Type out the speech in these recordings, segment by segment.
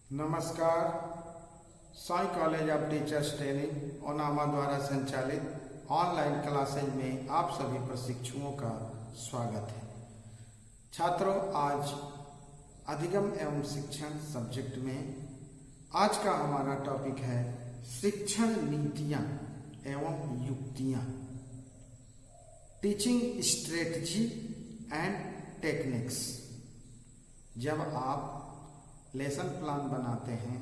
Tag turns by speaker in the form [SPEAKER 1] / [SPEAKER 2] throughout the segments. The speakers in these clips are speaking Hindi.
[SPEAKER 1] नमस्कार। Sai college of teachers training ओनामा द्वारा संचालित ऑनलाइन क्लासेज में आप सभी प्रशिक्षुओं का स्वागत है। छात्रों, आज अधिगम एवं शिक्षण सब्जेक्ट में आज का हमारा टॉपिक है शिक्षण नीतियां एवं युक्तियां, टीचिंग स्ट्रेटजी एंड टेक्निक्स। जब आप लेसन प्लान बनाते हैं,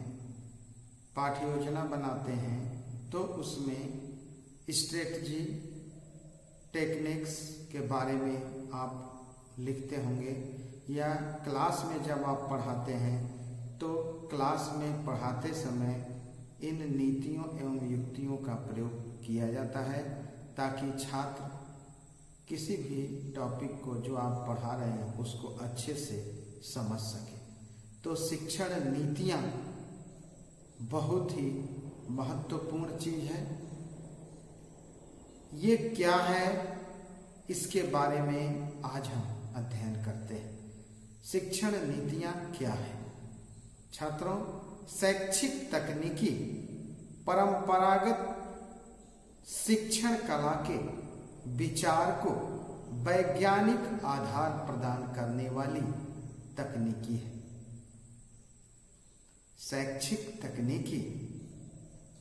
[SPEAKER 1] पाठ्य योजना बनाते हैं, तो उसमें स्ट्रेटजी टेक्निक्स के बारे में आप लिखते होंगे, या क्लास में जब आप पढ़ाते हैं तो क्लास में पढ़ाते समय इन नीतियों एवं युक्तियों का प्रयोग किया जाता है ताकि छात्र किसी भी टॉपिक को जो आप पढ़ा रहे हैं उसको अच्छे से समझ सके। तो शिक्षण नीतियां बहुत ही महत्वपूर्ण चीज है। ये क्या है, इसके बारे में आज हम अध्ययन करते हैं। शिक्षण नीतियां क्या है? छात्रों, शैक्षिक तकनीकी परंपरागत शिक्षण कला के विचार को वैज्ञानिक आधार प्रदान करने वाली तकनीकी है। शैक्षिक तकनीकी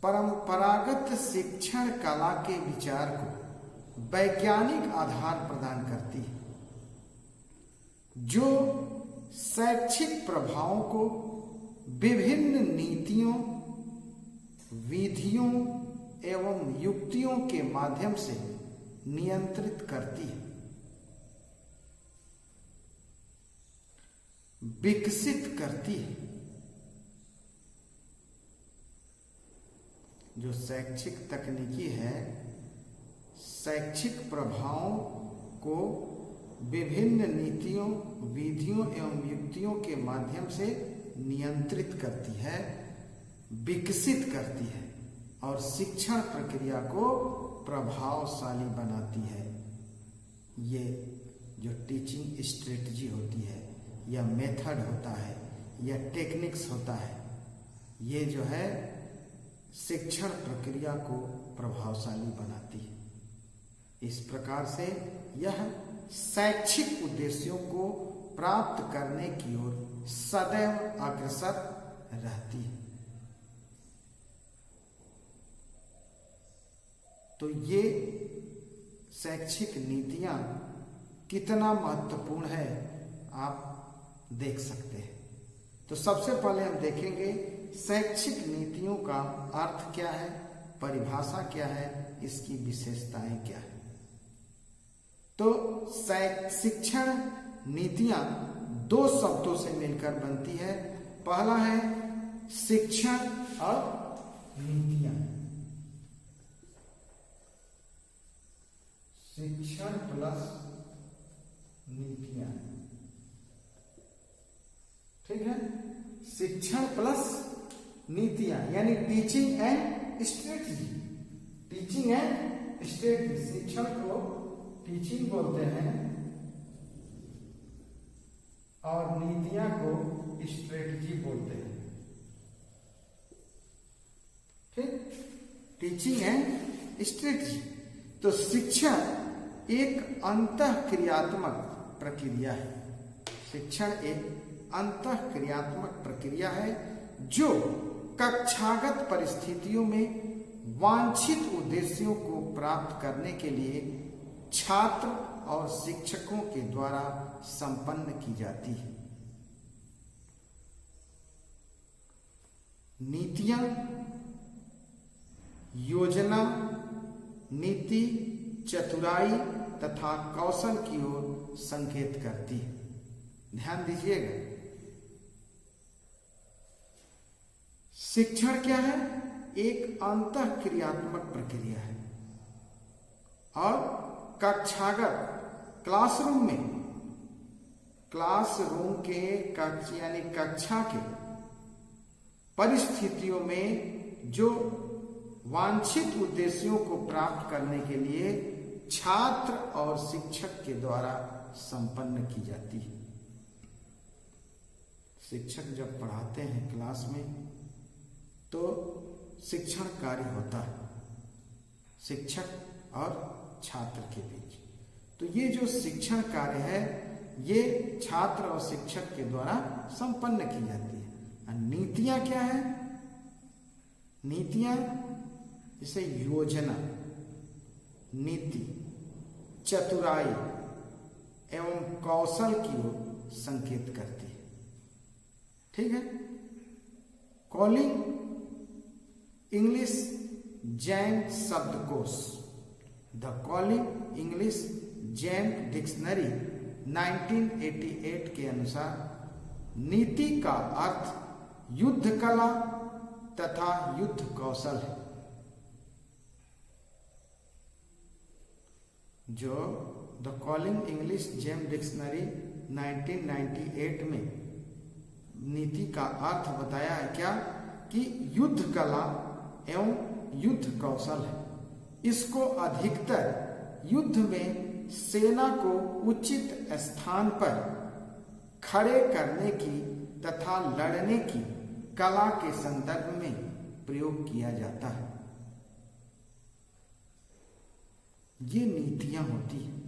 [SPEAKER 1] परंपरागत शिक्षण कला के विचार को वैज्ञानिक आधार प्रदान करती है, जो शैक्षिक प्रभावों को विभिन्न नीतियों, विधियों एवं युक्तियों के माध्यम से नियंत्रित करती है, विकसित करती है। जो शैक्षिक तकनीकी है, शैक्षिक प्रभावों को विभिन्न नीतियों, विधियों एवं युक्तियों के माध्यम से नियंत्रित करती है, विकसित करती है और शिक्षण प्रक्रिया को प्रभावशाली बनाती है। ये जो टीचिंग स्ट्रेटजी होती है, या मेथड होता है, या टेक्निक्स होता है, ये जो है शिक्षण प्रक्रिया को प्रभावशाली बनाती है। इस प्रकार से यह शैक्षिक उद्देश्यों को प्राप्त करने की ओर सदैव अग्रसर रहती है। तो ये शैक्षिक नीतियां कितना महत्वपूर्ण है आप देख सकते हैं। तो सबसे पहले हम देखेंगे शैक्षिक नीतियों का अर्थ क्या है, परिभाषा क्या है, इसकी विशेषताएं क्या है। तो शिक्षण नीतियां दो शब्दों से मिलकर बनती है। पहला है शिक्षण और नीतियां। शिक्षण प्लस नीतियां, ठीक है। शिक्षण प्लस नीतियां यानी teaching and strategy. Teaching and strategy, शिक्षण को टीचिंग बोलते हैं और नीतियां को स्ट्रेटजी बोलते हैं, ठीक। Teaching and strategy. तो शिक्षण एक अंतःक्रियात्मक प्रक्रिया है। शिक्षण एक अंतःक्रियात्मक प्रक्रिया है जो कक्षागत परिस्थितियों में वांछित उद्देश्यों को प्राप्त करने के लिए छात्र और शिक्षकों के द्वारा संपन्न की जाती है। नीतियां योजना, नीति, चतुराई तथा कौशल की ओर संकेत करती है। ध्यान दीजिएगा, शिक्षण क्या है? एक अंतःक्रियात्मक प्रक्रिया है और कक्षागत क्लासरूम में, क्लासरूम के यानी कक्षा के परिस्थितियों में जो वांछित उद्देश्यों को प्राप्त करने के लिए छात्र और शिक्षक के द्वारा संपन्न की जाती है। शिक्षक जब पढ़ाते हैं क्लास में तो शिक्षण कार्य होता है शिक्षक और छात्र के बीच। तो ये जो शिक्षण कार्य है ये छात्र और शिक्षक के द्वारा संपन्न की जाती है। और नीतियां क्या है? नीतियां जैसे योजना, नीति, चतुराई एवं कौशल की ओर संकेत करती है। ठीक है। कॉलिंग इंग्लिश जैंक शब्दकोश, द कॉलिंग इंग्लिश जैंक डिक्शनरी 1988 के अनुसार नीति का अर्थ युद्ध कला तथा युद्ध कौशल है। जो the calling English jam dictionary 1998 में नीति का अर्थ बताया है क्या कि युद्ध कला एवं युद्ध कौशल है। इसको अधिकतर युद्ध में सेना को उचित स्थान पर खड़े करने की तथा लड़ने की कला के संदर्भ में प्रयोग किया जाता है। ये नीतियां होती हैं।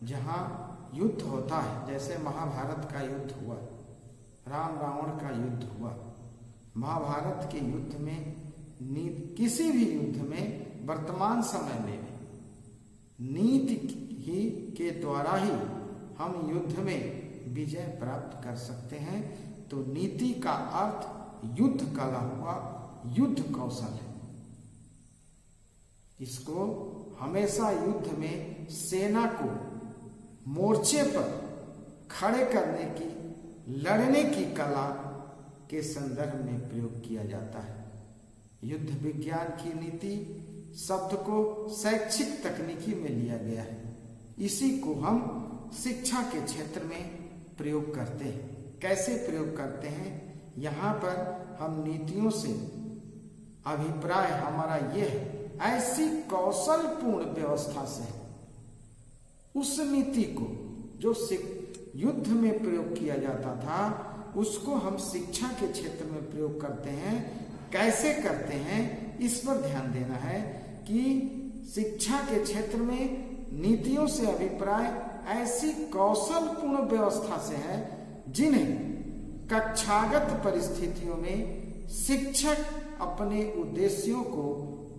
[SPEAKER 1] जहां युद्ध होता है, जैसे महाभारत का युद्ध हुआ, राम रावण का युद्ध हुआ, महाभारत के युद्ध में किसी भी युद्ध में वर्तमान समय में नीति ही के द्वारा ही हम युद्ध में विजय प्राप्त कर सकते हैं। तो नीति का अर्थ युद्ध कला हुआ, युद्ध कौशल है। इसको हमेशा युद्ध में सेना को मोर्चे पर खड़े करने की, लड़ने की कला के संदर्भ में प्रयोग किया जाता है। युद्ध विज्ञान की नीति शब्द को शैक्षिक तकनीकी में लिया गया है। इसी को हम शिक्षा के क्षेत्र में प्रयोग करते हैं। कैसे प्रयोग करते हैं? यहाँ पर हम नीतियों से अभिप्राय हमारा यह है, ऐसी कौशलपूर्ण व्यवस्था से उस नीति को जो युद्ध में प्रयोग किया जाता था उसको हम शिक्षा के क्षेत्र में प्रयोग करते हैं। कैसे करते हैं इस पर ध्यान देना है कि शिक्षा के क्षेत्र में नीतियों से अभिप्राय ऐसी कौशलपूर्ण व्यवस्था से है जिन्हें कक्षागत परिस्थितियों में शिक्षक अपने उद्देश्यों को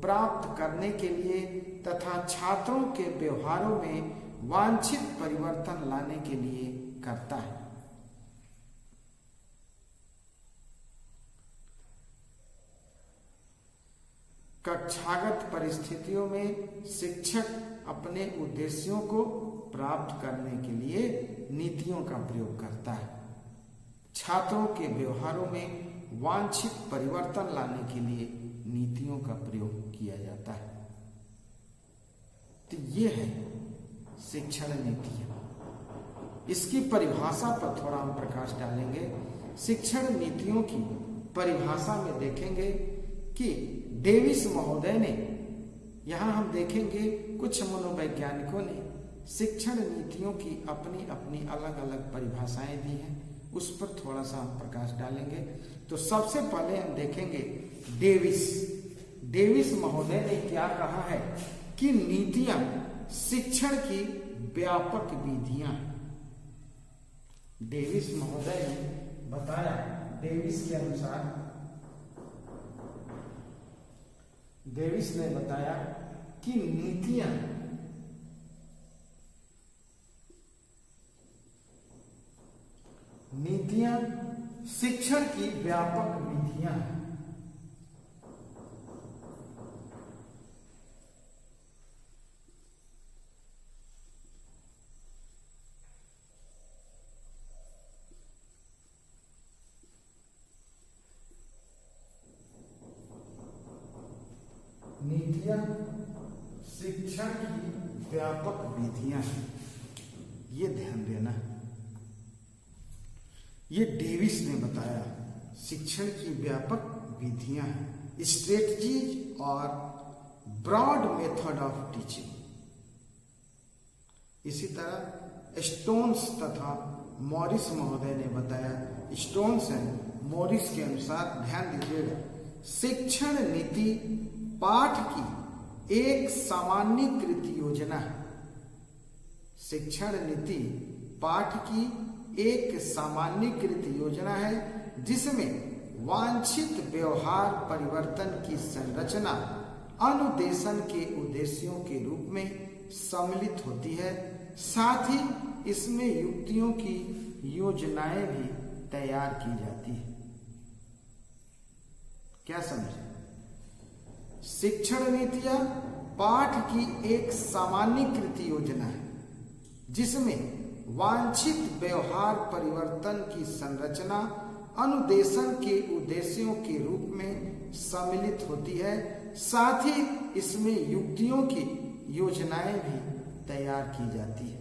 [SPEAKER 1] प्राप्त करने के लिए तथा छात्रों के व्यवहारों में वांछित परिवर्तन लाने के लिए करता है। कक्षागत परिस्थितियों में शिक्षक अपने उद्देश्यों को प्राप्त करने के लिए नीतियों का प्रयोग करता है। छात्रों के व्यवहारों में वांछित परिवर्तन लाने के लिए नीतियों का प्रयोग किया जाता है। तो ये है शिक्षण नीतियां। इसकी परिभाषा पर थोड़ा हम प्रकाश डालेंगे। शिक्षण नीतियों की परिभाषा में देखेंगे कि डेविस महोदय ने, यहाँ हम देखेंगे कुछ मनोवैज्ञानिकों ने शिक्षण नीतियों की अपनी अपनी अलग अलग परिभाषाएं दी हैं। उस पर थोड़ा सा हम प्रकाश डालेंगे। तो सबसे पहले हम देखेंगे डेविस महोदय ने क्या कहा है कि नीतियां शिक्षण की व्यापक विधियां हैं। डेविस महोदय ने बताया, डेविस ने बताया कि नीतियां शिक्षण की व्यापक विधियां हैं। नीतियां शिक्षण की व्यापक विधियां हैं। ये ध्यान देना। ये डेविस ने बताया शिक्षण की व्यापक विधियां हैं, स्ट्रेटजीज और ब्रॉड मेथड ऑफ टीचिंग। इसी तरह स्टोन्स तथा मॉरिस महोदय ने बताया। स्टोन्स एंड मॉरिस के अनुसार ध्यान दीजिएगा, शिक्षण नीति पाठ की एक सामान्यीकृत योजना है। शिक्षण नीति पाठ की एक सामान्यीकृत योजना है जिसमें वांछित व्यवहार परिवर्तन की संरचना अनुदेशन के उद्देश्यों के रूप में सम्मिलित होती है। साथ ही इसमें युक्तियों की योजनाएं भी तैयार की जाती है। क्या समझे? शिक्षण नीतियां पाठ की एक सामान्यीकृत योजना है जिसमें वांछित व्यवहार परिवर्तन की संरचना अनुदेशन के उद्देश्यों के रूप में सम्मिलित होती है। साथ ही इसमें युक्तियों की योजनाएं भी तैयार की जाती है।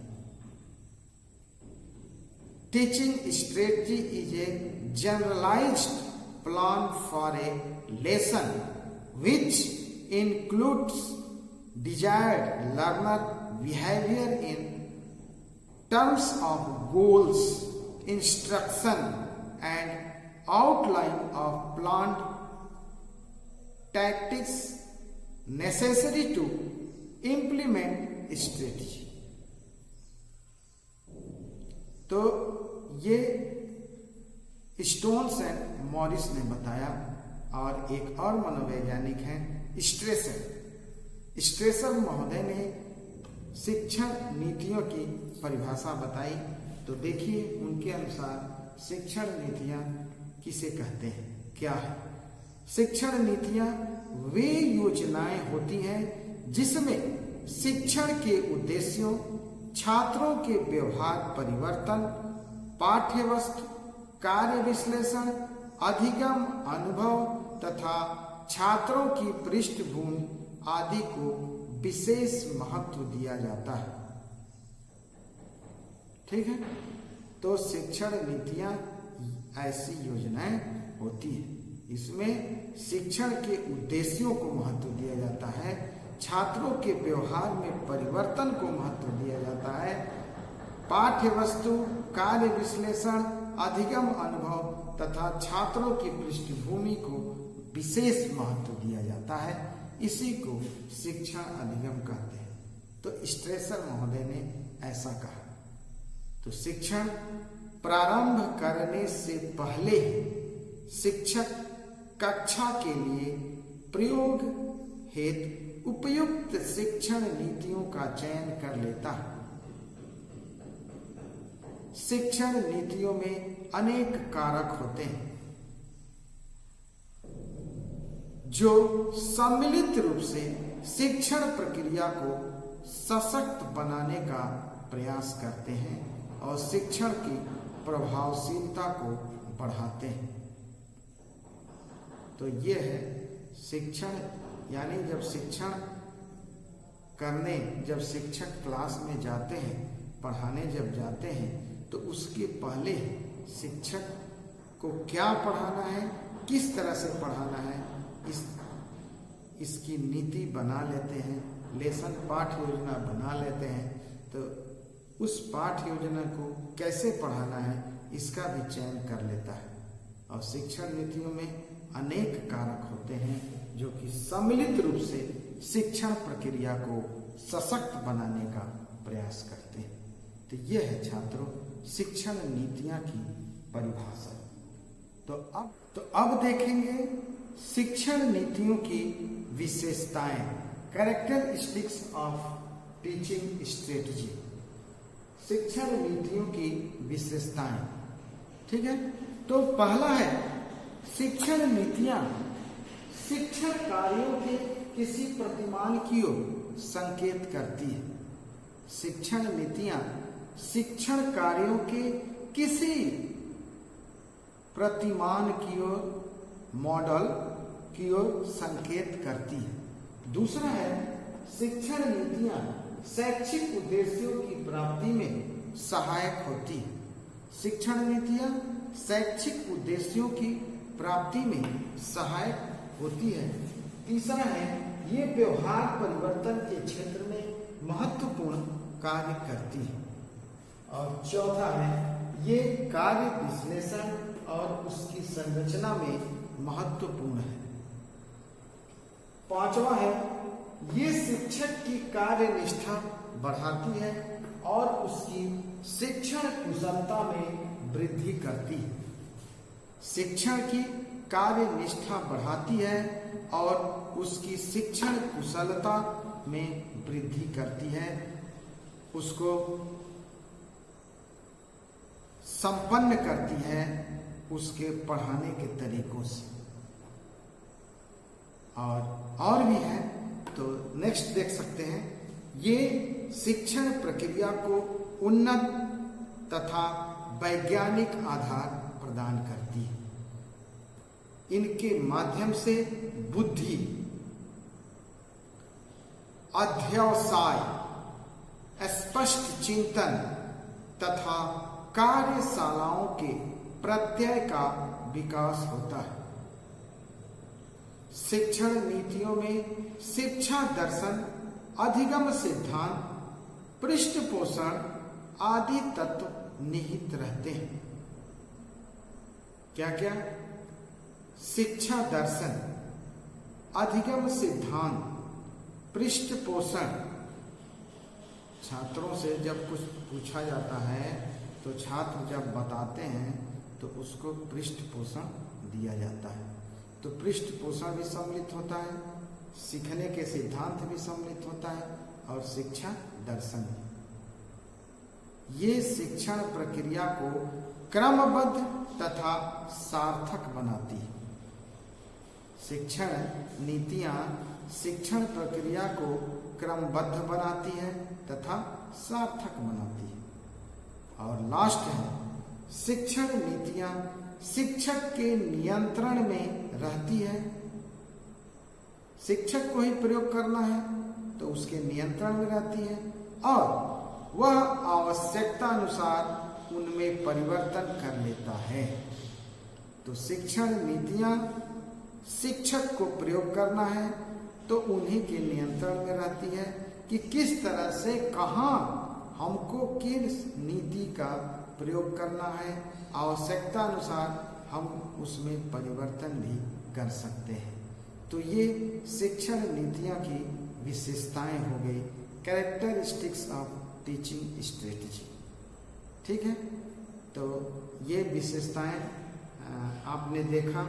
[SPEAKER 1] Teaching strategy is a generalised plan for a lesson which includes desired learner behavior in terms of goals, instruction and outline of planned tactics necessary to implement strategy। तो ये स्टोन्स एंड मॉरिस ने बताया। और एक और मनोवैज्ञानिक हैं स्ट्रेसर महोदय ने शिक्षण नीतियों की परिभाषा बताई। तो देखिए उनके अनुसार शिक्षण नीतियां किसे कहते हैं, क्या है? शिक्षण नीतियां वे योजनाएं होती हैं जिसमें शिक्षण के उद्देश्यों, छात्रों के व्यवहार परिवर्तन, पाठ्यवस्तु, कार्य विश्लेषण, अधिगम, अनुभव तथा छात्रों की पृष्ठभूमि आदि को विशेष महत्व दिया जाता है। ठीक है, तो शिक्षण नीतियां ऐसी योजनाएं होती है। इसमें शिक्षण के उद्देश्यों को महत्व दिया जाता है, छात्रों के व्यवहार में परिवर्तन को महत्व दिया जाता है, पाठ्य वस्तु, कार्य विश्लेषण, अधिगम, अनुभव तथा छात्रों की पृष्ठभूमि को विशेष महत्व दिया जाता है। इसी को शिक्षण अधिगम कहते हैं। तो स्ट्रेसर महोदय ने ऐसा कहा। तो शिक्षण प्रारंभ करने से पहले शिक्षक कक्षा के लिए प्रयोग हेतु उपयुक्त शिक्षण नीतियों का चयन कर लेता है। शिक्षण नीतियों में अनेक कारक होते हैं जो सम्मिलित रूप से शिक्षण प्रक्रिया को सशक्त बनाने का प्रयास करते हैं और शिक्षण की प्रभावशीलता को बढ़ाते हैं। तो ये है शिक्षण, यानी जब शिक्षण करने, जब शिक्षक क्लास में जाते हैं, पढ़ाने जब जाते हैं, तो उसके पहले शिक्षक को क्या पढ़ाना है, किस तरह से पढ़ाना है, इसकी नीति बना लेते हैं, लेसन पाठ योजना बना लेते हैं। तो उस पाठ योजना को कैसे पढ़ाना है इसका भी चयन कर लेता है। और शिक्षण नीतियों में अनेक कारक होते हैं जो कि सम्मिलित रूप से शिक्षण प्रक्रिया को सशक्त बनाने का प्रयास करते हैं। तो यह है छात्रों शिक्षण नीतियां की परिभाषा। तो अब देखेंगे शिक्षण नीतियों की विशेषताएं, कैरेक्टरिस्टिक्स ऑफ टीचिंग स्ट्रेटजी। शिक्षण नीतियों की विशेषताएं, ठीक है। तो पहला है शिक्षण नीतियां शिक्षण कार्यों के किसी प्रतिमान की ओर संकेत करती है। शिक्षण नीतियां शिक्षण कार्यों के किसी प्रतिमान की ओर, मॉडल की ओर संकेत करती है। दूसरा है शिक्षण नीतियां शैक्षिक उद्देश्यों की प्राप्ति में सहायक होती है। शिक्षण नीतियां शैक्षिक उद्देश्यों की प्राप्ति में सहायक होती है। तीसरा है ये व्यवहार परिवर्तन के क्षेत्र में महत्वपूर्ण कार्य करती है। और चौथा है ये कार्य विश्लेषण और उसकी संरचना में महत्वपूर्ण है। पांचवा है, ये शिक्षक की कार्य निष्ठा बढ़ाती है और उसकी शिक्षण कुशलता में वृद्धि करती है। शिक्षण की कार्य निष्ठा बढ़ाती है और उसकी शिक्षण कुशलता में वृद्धि करती है, उसको संपन्न करती है उसके पढ़ाने के तरीकों से। और भी है, तो नेक्स्ट देख सकते हैं। ये शिक्षण प्रक्रिया को उन्नत तथा वैज्ञानिक आधार प्रदान करती है। इनके माध्यम से बुद्धि, अध्यवसाय, स्पष्ट चिंतन तथा कार्यशालाओं के प्रत्यय का विकास होता है। शिक्षण नीतियों में शिक्षा दर्शन, अधिगम सिद्धांत, पृष्ठपोषण आदि तत्व निहित रहते हैं। क्या क्या? शिक्षा दर्शन, अधिगम सिद्धांत, पृष्ठपोषण। छात्रों से जब कुछ पूछा जाता है तो छात्र जब बताते हैं तो उसको पृष्ठपोषण दिया जाता है। तो पृष्ठपोषण भी सम्मिलित होता है, सीखने के सिद्धांत भी सम्मिलित होता है और शिक्षा दर्शन भी। ये शिक्षण प्रक्रिया को क्रमबद्ध तथा सार्थक बनाती है। शिक्षण नीतियां शिक्षण प्रक्रिया को क्रमबद्ध बनाती है तथा सार्थक बनाती है। और लास्ट है, शिक्षण नीतियां शिक्षक के नियंत्रण में रहती है। शिक्षक को ही प्रयोग करना है तो उसके नियंत्रण में रहती है और वह आवश्यकता अनुसार उनमें परिवर्तन कर लेता है। तो शिक्षण नीतियां शिक्षक को प्रयोग करना है तो उन्हीं के नियंत्रण में रहती है कि किस तरह से कहाँ हमको किस नीति का प्रयोग करना है। आवश्यकता अनुसार हम उसमें परिवर्तन भी कर सकते हैं। तो ये शिक्षण नीतियाँ की विशेषताएं हो गई, कैरेक्टरिस्टिक्स ऑफ टीचिंग स्ट्रेटजी। ठीक है, तो ये विशेषताएं आपने देखा,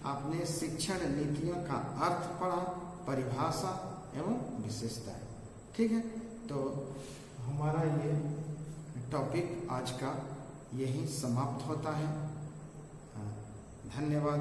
[SPEAKER 1] आपने शिक्षण नीतियों का अर्थ पढ़ा, परिभाषा एवं विशेषताएं। ठीक है, तो हमारा ये टॉपिक आज का यही समाप्त होता है। धन्यवाद।